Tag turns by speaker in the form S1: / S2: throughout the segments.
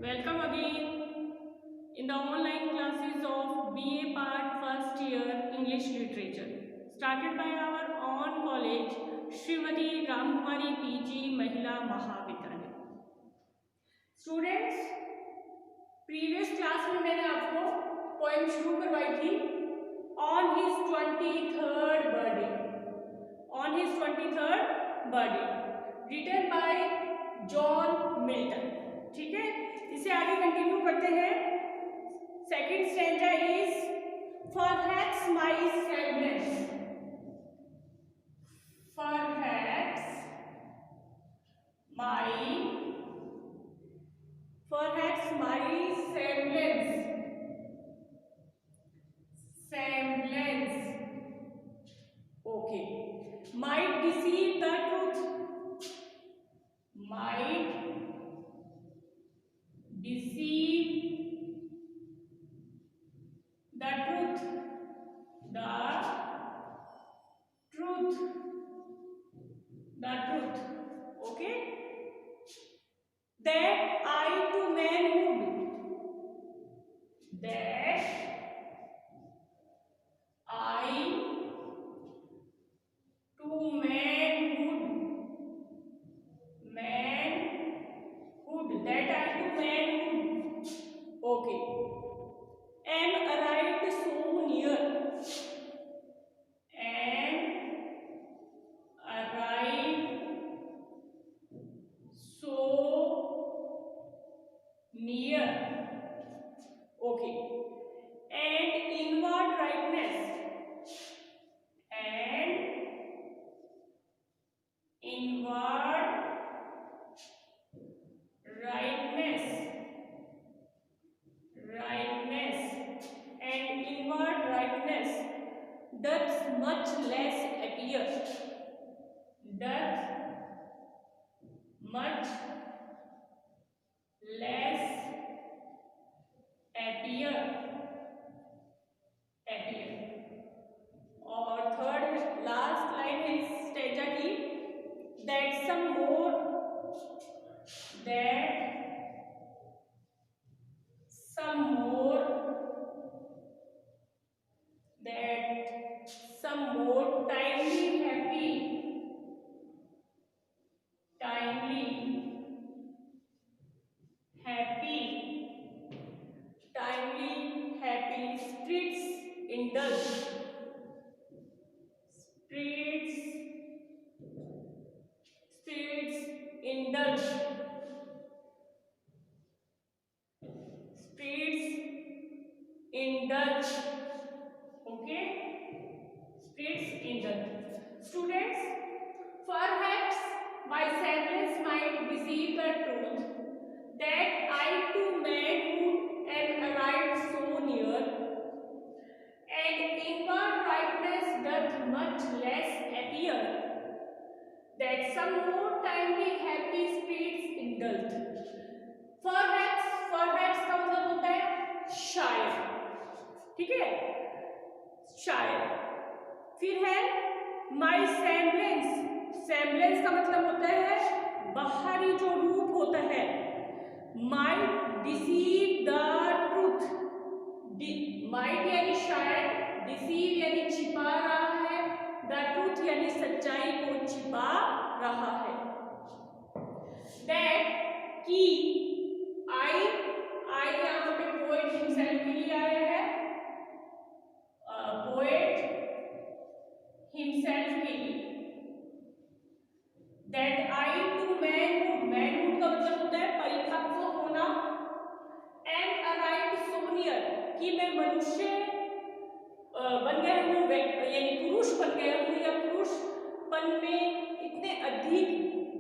S1: Welcome again in the online classes of BA Part First Year English Literature, started by our own college, Srimati Ramkumari PG Mahila Mahavidyalaya. Students, previous class में मैंने आपको poem शुरू करवाई थी on his 23rd birthday. On his 23rd birthday, written by John Milton. ठीक है, इसे आगे कंटिन्यू करते हैं. Second stanza is perhaps my sadness. Perhaps my semblance. Okay. Might deceive the truth. Might deceive the truth. The truth. Okay. That I to manhood. That I to manhood. That I to manhood. Okay. Am arrived so near. Am arrived so near. Okay. And inward rightness. And inward rightness. And inward rightness doth much less appear. Doth much less appear. और third last line है इस स्टेजा की. that some more timely happy streets indulge. Okay. Streets indulge. Students, perhaps my sadness might deceive the truth that I to manhood am arrived so near, and inward rightness doth much less appear, that some more timely happy streets indulge. Perhaps का मतलब होता है शायद. ठीक है, शायद. फिर है माई semblance का मतलब होता है बाहरी जो रूप होता है. Might deceive the truth. Might यानी शायद, डिसीव यानी छिपा रहा है, द ट्रूथ यानी सच्चाई को छिपा रहा है. दैट की आई यहाँ पे पोएट हिमसेल्फ के लिए आया है. पोएट हिमसेल्फ के लिए. दैट आई टू मैनहुड का मतलब होता है परिपक्व होना. एम अराइव्ड सो नियर कि मैं मनुष्य बन गया हूँ, यानी पुरुष बन गया हूँ या पुरुषपन में इतने अधिक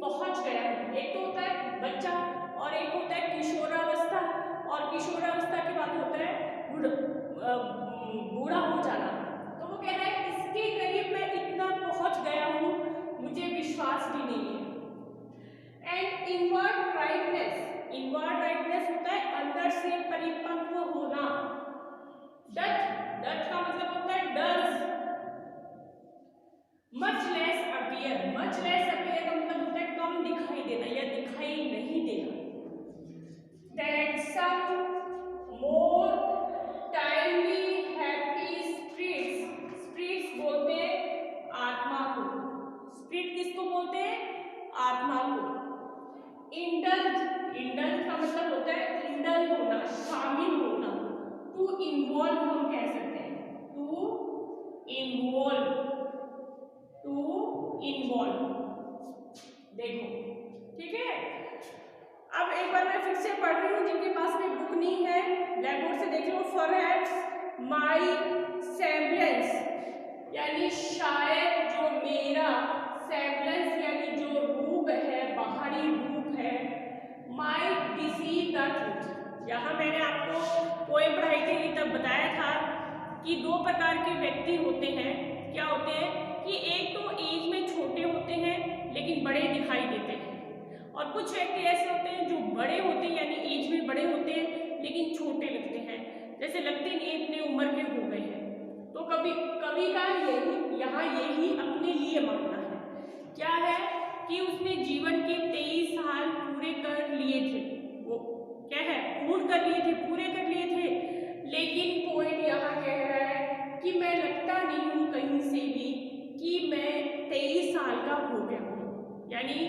S1: पहुंच गया हूँ. एक तो होता है बच्चा और एक होता है किशोरावस्था, और किशोरावस्था के बाद होता है बूढ़ा हो जाना. तो वो कह रहा है इसके करीब मैं इतना पहुंच गया हूँ, मुझे विश्वास भी नहीं है. एंड इनवर्ड राइटनेस होता है अंदर से परिपक्व होना. डथ का मतलब होता है डज. मच लेस अपीयर का मतलब होता है कम दिखाई देना या दिखाई नहीं देना. That some more timely happy spirits, spirits बोलते हैं आत्मा को, स्पिरिट किसको बोलते हैं? आत्मा को। इंडल्ज, इंडल्ज का मतलब होता है इंडल्ज होना, शामिल होना। टू इन्वॉल्व हम कह सकते हैं, टू इन्वॉल्व, टू इन्वॉल्व। देखो ठीक है। अब एक बार मैं फिर से पढ़ रही हूँ, जिनके पास में बुक नहीं है ब्लैक बोर्ड से देख लो। परहैप्स माई सेम्बलेंस, यानी शायद जो मेरा सेम्बलेंस यानी जो रूप है, बाहरी रूप है, माइट डिसीव द ट्रूथ। यहाँ मैंने आपको पोएम पढ़ाई थी तब बताया था कि दो प्रकार के व्यक्ति होते हैं। क्या होते हैं कि एक तो एज में छोटे होते हैं लेकिन बड़े दिखाई देते हैं, और कुछ व्यक्ति ऐसे होते हैं जो बड़े होते हैं यानी एज में बड़े होते हैं लेकिन छोटे लगते हैं, जैसे लगते हैं इतने उम्र के हो गए हैं। तो कभी कवि का यही यहाँ यही अपने लिए मानना है। क्या है कि उसने जीवन के 23 साल पूरे कर लिए थे, वो क्या है पूर्ण कर लिए थे, पूरे कर लिए थे, लेकिन पोएट यहाँ कह रहा है कि मैं लगता नहीं हूँ कहीं से भी कि मैं 23 साल का हो गया हूँ, यानी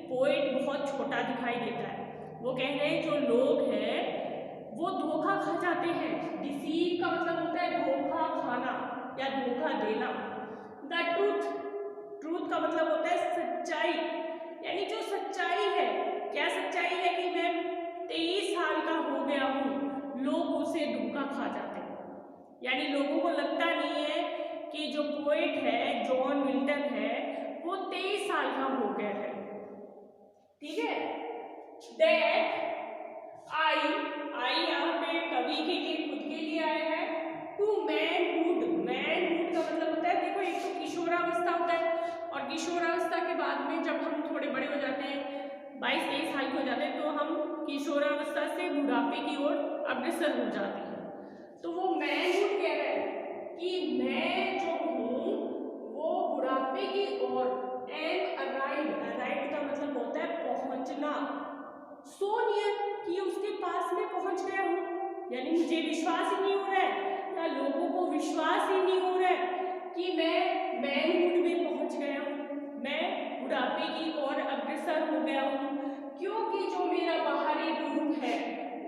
S1: पोएट बहुत छोटा दिखाई देता है। वो कह रहे हैं जो लोग हैं वो धोखा खा जाते हैं। डिसीव का मतलब होता है धोखा खाना या धोखा देना। द ट्रूथ, ट्रूथ का मतलब होता है सच्चाई, यानी जो सच्चाई है। क्या सच्चाई है कि मैं 23 साल का हो गया हूँ, लोग उसे धोखा खा जाते हैं, यानी लोगों को लगता नहीं है कि जो पोएट है जॉन मिल्टन है वो 23 साल का हो गया है। ठीक है। दैट आई यहाँ पे कवि के लिए, खुद के लिए आया है। टू मैनहुड, मैनहुड का मतलब होता है, देखो एक तो किशोरावस्था होता है, और किशोरावस्था के बाद में जब हम थोड़े बड़े हो जाते हैं, 22-23 साल के हो जाते हैं, तो हम किशोरावस्था से बुढ़ापे की ओर अग्रसर हो जाते हैं। तो वो मैनहुड कह रहे हैं कि मैं जो हूँ वो बुढ़ापे की ओर, एंड अराइव, अराइव का मतलब होता है पहुंचना, सो नियर कि उसके पास में पहुंच गया हूँ, यानी मुझे विश्वास ही नहीं हो रहा है या लोगों को विश्वास ही नहीं हो रहा है कि मैं मैनहुड में पहुंच गया हूँ, मैं बुढ़ापे की ओर अग्रसर हो गया हूँ, क्योंकि जो मेरा बाहरी रूप है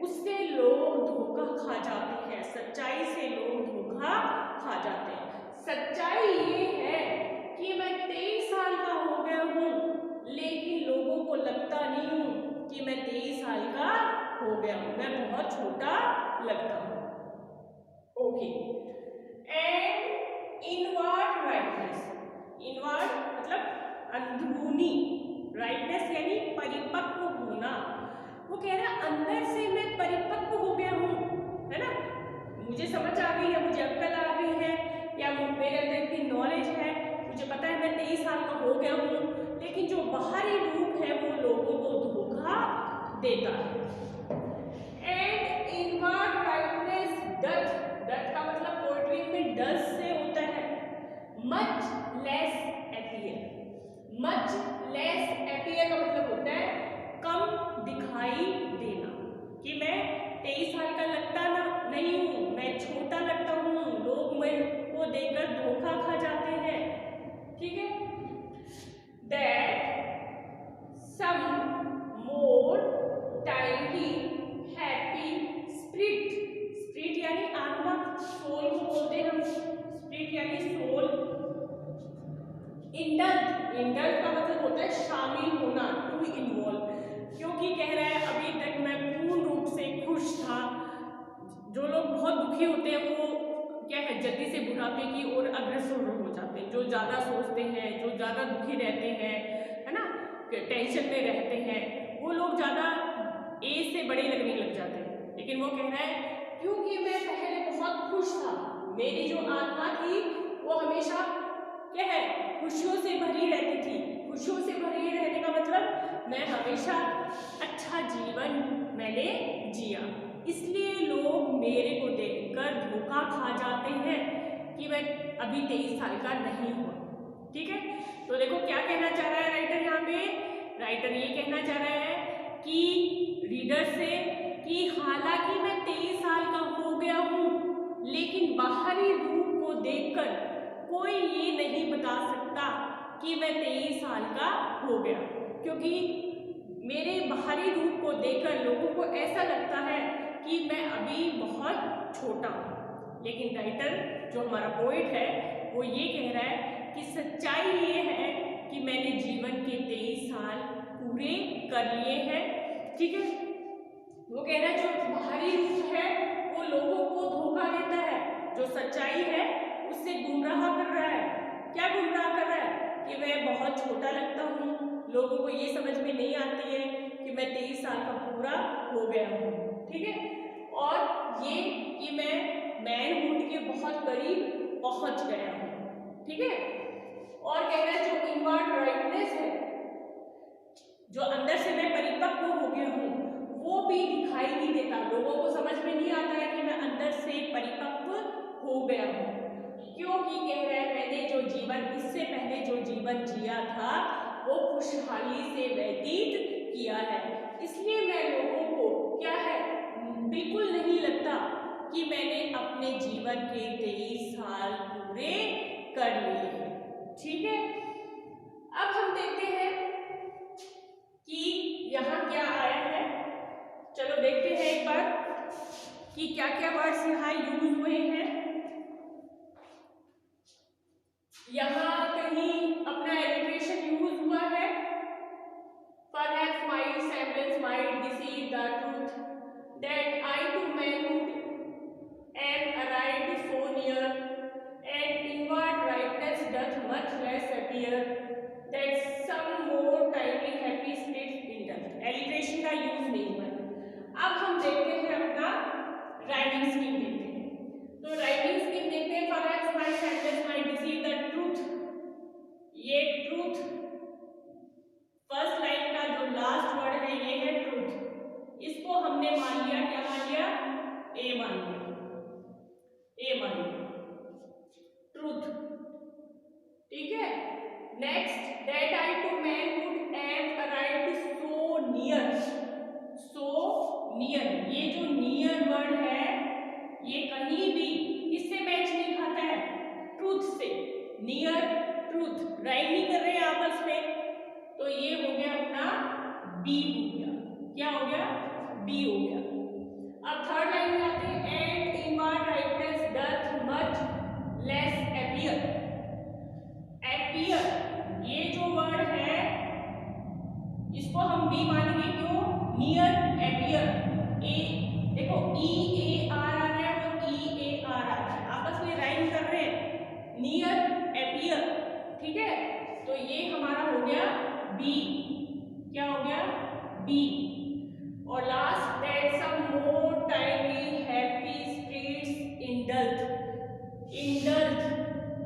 S1: उससे लोग धोखा खा जाते हैं, सच्चाई से लोग धोखा खा जाते हैं। सच्चाई ये है कि मैं 23 साल का हो गया हूँ, लेकिन लोगों को लगता नहीं हूँ कि मैं 23 साल का हो गया हूँ, मैं बहुत छोटा लगता हूँ। Okay. And inward rightness, inward मतलब अंदरूनी, राइटनेस यानी परिपक्व होना। वो कह रहा है अंदर से मैं परिपक्व हो गया हूँ, है ना, मुझे समझ आ गई है, मुझे अक्ल आ गई है, या मेरे अंदर इतनी नॉलेज है, मुझे पता है मैं 23 साल का हो गया हूँ, लेकिन जो बाहरी रूप है वो लोगों को धोखा देता है। And inward rightness doth, doth का मतलब पोएट्री में डस से होता है, much less appear, much less appear का मतलब होता है कम दिखाई देना, कि मैं 23 साल का लगता ना नहीं हूँ, मैं छोटा लगता हूँ, लोग मेरे को देखकर धोखा खा जाते हैं। ठीक है। That some more timely happy spirit, spirit यानी आत्मा, सोल को बोलते हैं हम, स्पिरिट यानी सोल। इंडल्ज, इंडल्ज का मतलब होता है शामिल होना, टू इन्वॉल्व, क्योंकि कह रहा है अभी तक मैं पूर्ण रूप से खुश था। जो लोग बहुत दुखी होते हैं वो क्या है जल्दी से बुढ़ापे की ओर अग्रसर हो जाते हैं, जो ज़्यादा सोचते हैं, जो ज़्यादा दुखी रहते हैं, है ना, टेंशन में रहते हैं, वो लोग ज़्यादा एज से बड़े लगने लग जाते हैं। लेकिन वो कह रहा है क्योंकि मैं पहले बहुत खुश था, मेरी जो आत्मा थी वो हमेशा क्या है खुशियों से भरी रहती थी। खुशियों से भरी रहने का मतलब मैं हमेशा अच्छा जीवन मैंने जिया, इसलिए लोग मेरे को देखकर धोखा खा जाते हैं कि मैं अभी 23 साल का नहीं हुआ। ठीक है। तो देखो क्या कहना चाह रहा है राइटर यहाँ पे, राइटर ये कहना चाह रहा है कि रीडर से कि हालांकि कोई ये नहीं बता सकता कि मैं 23 साल का हो गया, क्योंकि मेरे बाहरी रूप को देखकर लोगों को ऐसा लगता है कि मैं अभी बहुत छोटा हूँ। लेकिन राइटर जो हमारा पोएट है वो ये कह रहा है कि सच्चाई ये है कि मैंने जीवन के 23 साल पूरे कर लिए हैं। ठीक है, वो कह रहा है जो बाहरी रूप है वो लोगों को धोखा देता है, जो सच्चाई है उससे गुमराह कर रहा है। क्या गुमराह कर रहा है? कि मैं बहुत छोटा लगता हूँ, लोगों को ये समझ में नहीं आती है कि मैं 23 साल का पूरा हो गया हूँ। ठीक है, और ये कि मैं मैनहुड के बहुत करीब पहुंच गया हूँ। ठीक है, और कह रहा है जो इनवर्ड राइटनेस है, जो अंदर से मैं परिपक्व हो गया हूँ, वो भी दिखाई नहीं देता। लोगों को समझ में नहीं आता है कि मैं अंदर से परिपक्व हो गया हूँ, क्योंकि कह रहा है मैंने जो जीवन इससे पहले जो जीवन जिया था वो खुशहाली से व्यतीत किया है। इसलिए मैं लोगों को क्या है बिल्कुल नहीं लगता कि मैंने अपने जीवन के 23 साल पूरे कर लिए हैं। ठीक है, अब हम देखते हैं कि यहाँ क्या आया है। चलो देखते हैं एक बार कि क्या क्या वर्ड्स यहाँ यूज हुए हैं। यहाँ कहीं अपना एलिट्रेशन यूज हुआ है। Perhaps my semblance might deceive the truth that I to manhood am arrived so near, and inward rightness doth much less appear, that some more tiny happy spirits indulge। Alliteration का use नहीं हुआ है। अब हम देखते हैं अपना writing scheme देखते हैं। तो राइटिंग स्कीम देखते हैं। Perhaps my semblance might deceive the truth, ये ट्रूथ फर्स्ट लाइन का जो लास्ट वर्ड है ये है ट्रूथ। इसको हमने मान लिया, क्या मान लिया? ए मान लिया, ए मान लिया ट्रूथ। ठीक है, next that I to manhood am arrived so near. So near, ये जो नियर वर्ड है ये कहीं भी किससे मैच नहीं खाता है? ट्रूथ से। नियर ट्रूथ राइम नहीं कर रहे हैं आपस में, तो ये हो गया अपना बी हो गया। क्या हो गया? बी हो गया। अब थर्ड लाइन में आते हैं, and inward rightness doth much less appear. Appear ये जो वर्ड है इसको हम बी मानेंगे, क्यों? Near appear. ए देखो ई ए आर आ रहा है और ई ए आर आ रहा है, आपस में राइम कर रहे हैं, नियर अपीयर। ठीक है, तो ये हमारा हो गया बी। क्या हो गया? बी। और last that some more tiny happy streets indulge. Indulge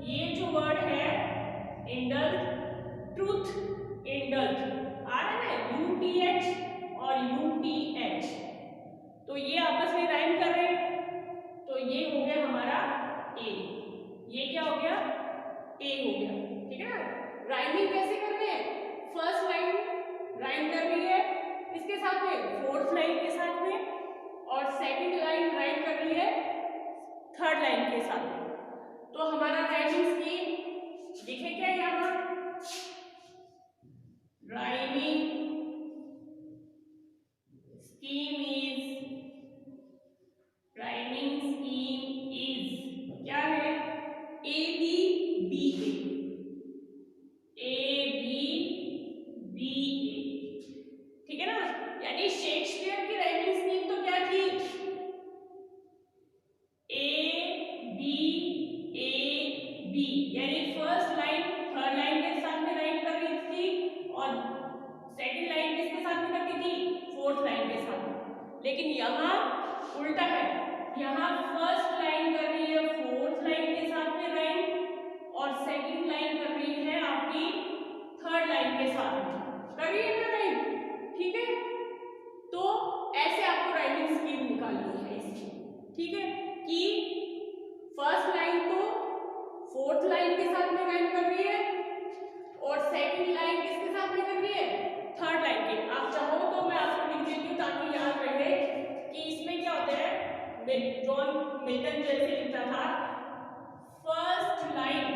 S1: ये जो वर्ड है इंडल्ज, ट्रूथ इंडल्ज आ रहा है ना, यूटीएच और यूटीएच, तो ये आपस में राइम कर रहे हैं, तो ये हो गया हमारा ए। ये क्या हो गया? ए हो गया। ठीक है ना, राइमिंग कैसे करते हैं? फर्स्ट लाइन राइम कर रही है इसके साथ में, फोर्थ लाइन के साथ में, और सेकंड लाइन राइम कर रही है थर्ड लाइन के साथ में। तो हमारा राइमिंग स्कीम दिखे क्या यहाँ? Rhyming scheme is, rhyming scheme is क्या है? A B B A, A B B A. ठीक है ना, यानी शेक्सपियर की राइटिंग स्कीम तो क्या थी? ए बी ए बी, यानी फर्स्ट लाइन थर्ड लाइन के साथ में राइम कर रही थी और सेकंड लाइन किसके साथ में करती थी? फोर्थ लाइन के साथ में। लेकिन यहाँ उल्टा है, यहाँ फर्स्ट लाइन कर रही है फोर्थ लाइन के साथ में राइम और सेकंड लाइन कर रही है आपकी थर्ड लाइन के साथ में, कर रही है ना राइम। ठीक है, तो ऐसे आपको राइटिंग स्कीम निकालनी है इसकी। ठीक है, कि फर्स्ट लाइन तो फोर्थ लाइन के साथ में राइम कर रही है और सेकंड लाइन किसके साथ में कर रही है? थर्ड लाइन के। आप चाहो तो मैं आपको लिख देती हूँ ताकि याद रहे कि इसमें क्या होता है। जॉन मिल्टन जैसे लिखता था, फर्स्ट लाइन